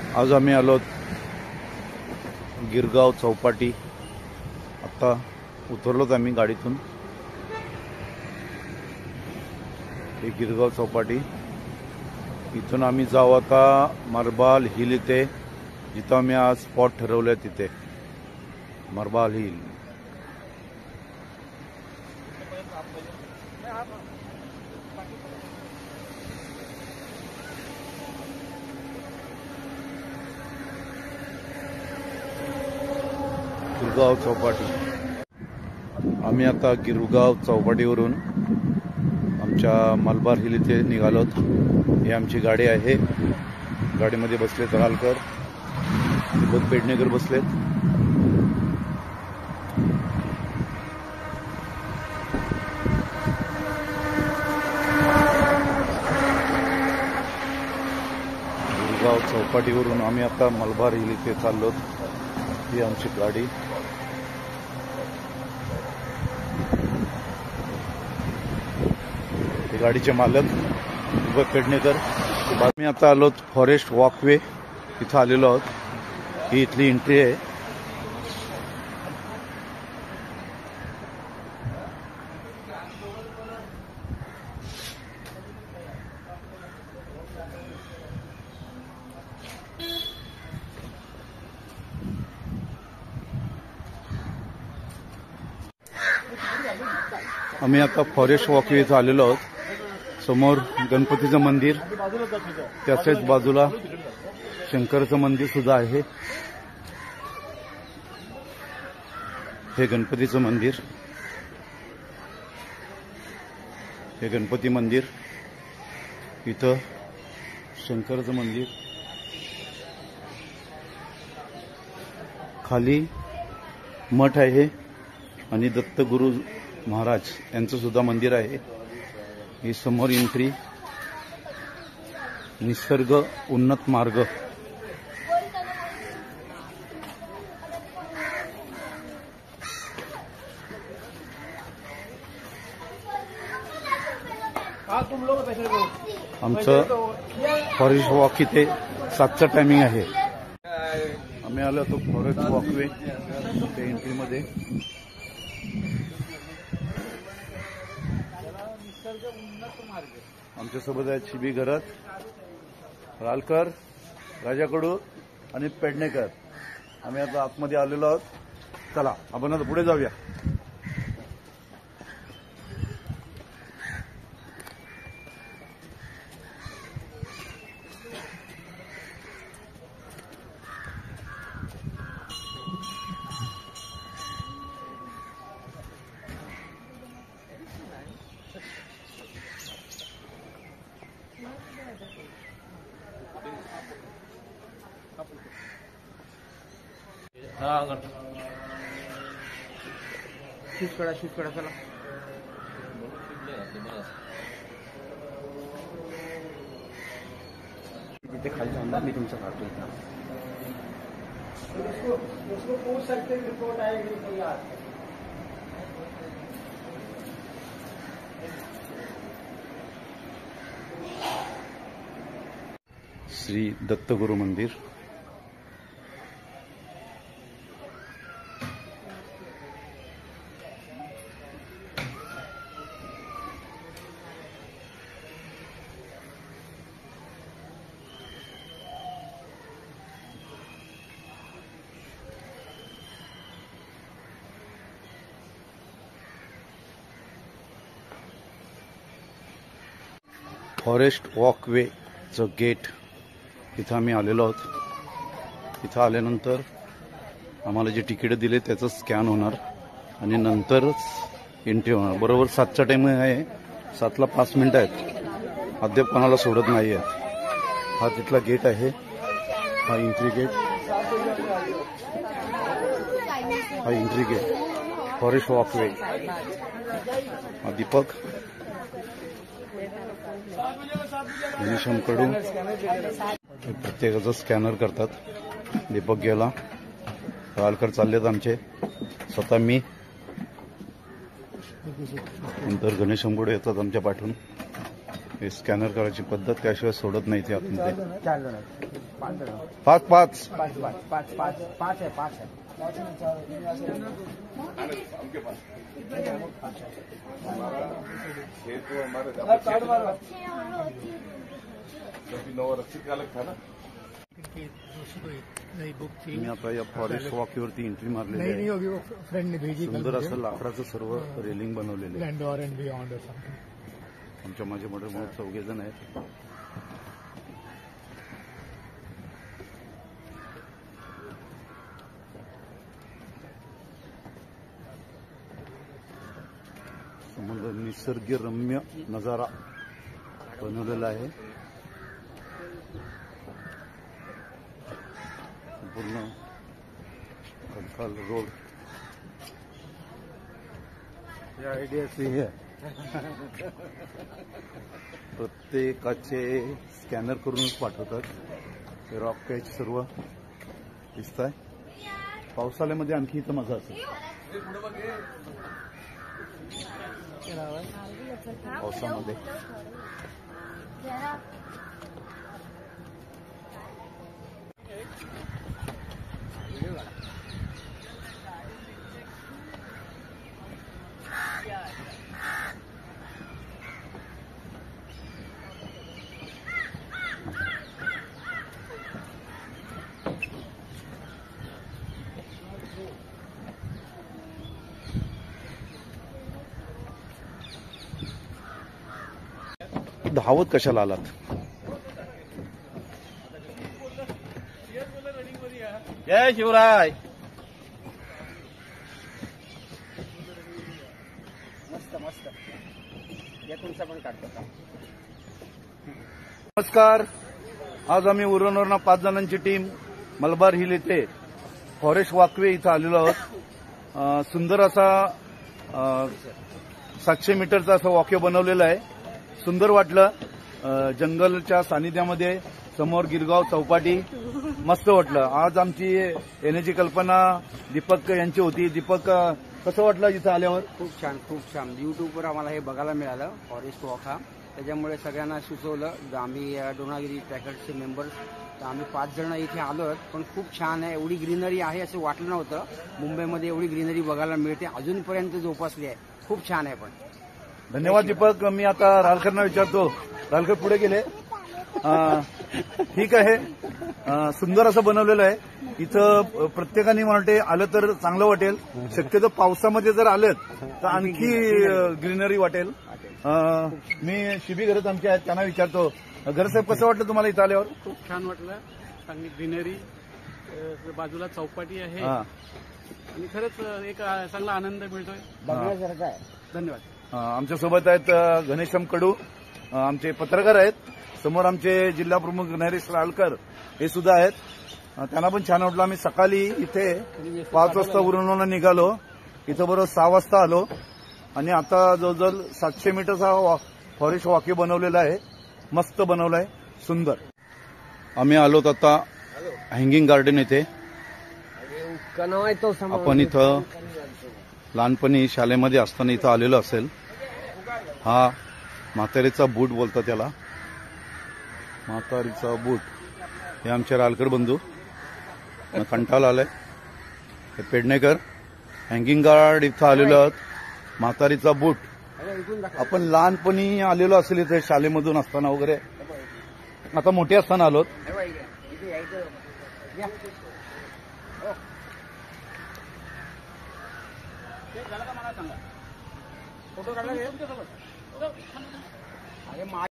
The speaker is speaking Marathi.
आज आम्ही आलो गिरगाव चौपाटी। आता उतरलोत आम्ही गाडीतून। हे गिरगाव चौपाटी, इथून आम्ही जाऊ आता मरबाल हिल इथे, जिथं आम्ही आज स्पॉट ठरवले तिथे मरबाल हिल। गिरगाव चौपाटी। आम्ही आता गिरगाव चौपाटीवरून आमच्या मलबार हिल इथे निघालोत। ही आमची गाडी आहे। गाडीमध्ये बसलेत रालकर, दीपक पेडणेकर बसलेत। गिरगाव चौपाटीवरून आम्ही आता मलबार हिल इथे चाललोत। ही आमची गाडी। गाडीचे मालक दीपक पेडणेकर। मी आता आलो फॉरेस्ट वॉकवे, इथं आलेलो आहोत। ही इथली एंट्री आहे। आम्ही आता फॉरेस्ट वॉकवे इथं आलेलो आहोत। समोर गणपतीचं मंदिर, त्याच्याच बाजूला शंकराचं मंदिर सुद्धा आहे। हे गणपतीचं मंदिर, हे गणपती मंदिर, इथं शंकराचं मंदिर, खाली मठ आहे आणि दत्तगुरु महाराज यांचं सुद्धा मंदिर आहे। ही समोर एंट्री, निसर्ग उन्नत मार्ग। आमचं फॉरेस्ट वॉक इथे 7चं टायमिंग आहे। आम्ही आलो तो फॉरेस्ट वॉकवे त्या एंट्रीमध्ये। आमच्यासोबत आहेत शिबी घरत, रालकर, राजाकडू आणि पेडणेकर। आम्ही आता आतमध्ये आलेलो आहोत। चला आपण आता पुढे जाऊया। शूट करा चला। तिथे खाली जाऊन मी तुमचं काढतो। श्री दत्तगुरु मंदिर। फॉरेस्ट वॉकवेचं गेट, इथं आम्ही आलेलो आहोत। इथं आल्यानंतर आम्हाला जे तिकीट दिले त्याचं स्कॅन होणार आणि नंतरच एंट्री होणार। बरोबर 7चा टाइम आहे, 7ला 5 मिनिटं आहेत। अद्याप कोणाला सोडत नाही आहे। हा तिथला गेट आहे, हा एंट्री गेट, हा एंट्री गेट फॉरेस्ट वॉकवे। हा दीपक कडून प्रत्येकाचं स्कॅनर करतात। दीपक गेला, रालकर चाललेत आमचे, स्वतः मी, नंतर गणेश अंबोडे येतात आमच्या पाठून। हे स्कॅनर करायची पद्धत, त्याशिवाय सोडत नाही ते आतमध्ये। पाच पाच पाच है। मी आता या फॉरेस्ट वॉकवरती एंट्री मारलेली आहे। फ्रेंड ने भेजी सुंदर असं लाकडाचं सर्व रेलिंग बनवलेलं आहे। इंडोर एंड बियॉन्ड और समथिंग। आमच्या माझे मोठे चौघे जण आहेत। समुद्र निसर्गरम्य नजारा बनवलेला आहे। पूर्ण खडकाळ रोड या आयडियाची आहे। प्रत्येकाचे स्कॅनर करूनच पाठवतात। रॉक कॅच सर्व दिसत आहे। पावसाळ्यामध्ये आणखी इथं मजा असेल। पावसामध्ये धावत कशाला आलात? जय शिवराय। मस्त मस्त या तुमचा पण काढतो का? नमस्कार। आज आम्ही उरणवरनं 5 जणांची टीम मलबार हिल येथे फॉरेस्ट वॉकवे इथं आलेलो आहोत। सुंदर असा 700 मीटरचा असा वॉकवे बनवलेला आहे। सुंदर वाटलं। जंगलच्या सानिध्यामध्ये समोर गिरगाव चौपाटी मस्त वाटलं। आज आमची येण्याची कल्पना दीपक यांची होती। दीपक, कसं वाटलं इथं आल्यावर? खूप छान। युट्यूबवर आम्हाला हे बघायला मिळालं फॉरेस्ट वॉक हा। त्याच्यामुळे सगळ्यांना सुचवलं। आम्ही डोनागिरी ट्रॅकर्सचे मेंबर्स तर आम्ही 5 जण इथे आलो। पण खूप छान आहे। एवढी ग्रीनरी आहे असं वाटलं नव्हतं। मुंबईमध्ये एवढी ग्रीनरी बघायला मिळते अजूनपर्यंत जोपासली आहे। खूप छान आहे। पण धन्यवाद दीपक। मी आता रालकरना विचारतो। रालकर पुढे गेले। ठीक आहे। सुंदर असं बनवलेलं आहे। इथं प्रत्येकाने मला वाटते आलं तर चांगलं वाटेल। शक्यतो पावसामध्ये जर आलं तर आणखी ग्रीनरी वाटेल। मी शिबी घरत आमचे आहेत त्यांना विचारतो। घरसाहेब, कसं वाटलं तुम्हाला इथं आल्यावर? खूप छान वाटलं। चांगली ग्रीनरी, बाजूला चौपाटी आहे आणि खरंच एक चांगला आनंद मिळतोय। बघण्यासारखं आहे। धन्यवाद। आमच्यासोबत आहेत घनश्याम कडू, आमचे पत्रकार आहेत। समोर आमचे जिल्हा प्रमुख नरेश रालकर हे सुद्धा आहेत। त्यांना पण छान वाटलं। आम्ही सकाळी इथे 5 वाजता उरणवरून निघालो। इथं बरोबर 6 वाजता आलो आणि आता जवळजवळ 700 मीटरचा फॉरेस्ट वॉकवे बनवलेला आहे। मस्त बनवलाय, सुंदर। आम्ही आलोत आता हँगिंग गार्डन येथे। आपण इथं लहानपणी शाळेमध्ये असताना इथं आलेलो असेल। हा म्हातारीचा बूट बोलतात त्याला, म्हातारीचा बूट। हे आमचे रालकर बंधू कंटाळा आलाय। हे पेडणेकर हँगिंग गार्ड इथं आलेलो आहोत। म्हातारीचा बूट आपण लहानपणी आलेलो असेल इथे शाळेमधून असताना वगैरे। आता मोठे असताना आलोत। फोटो काढला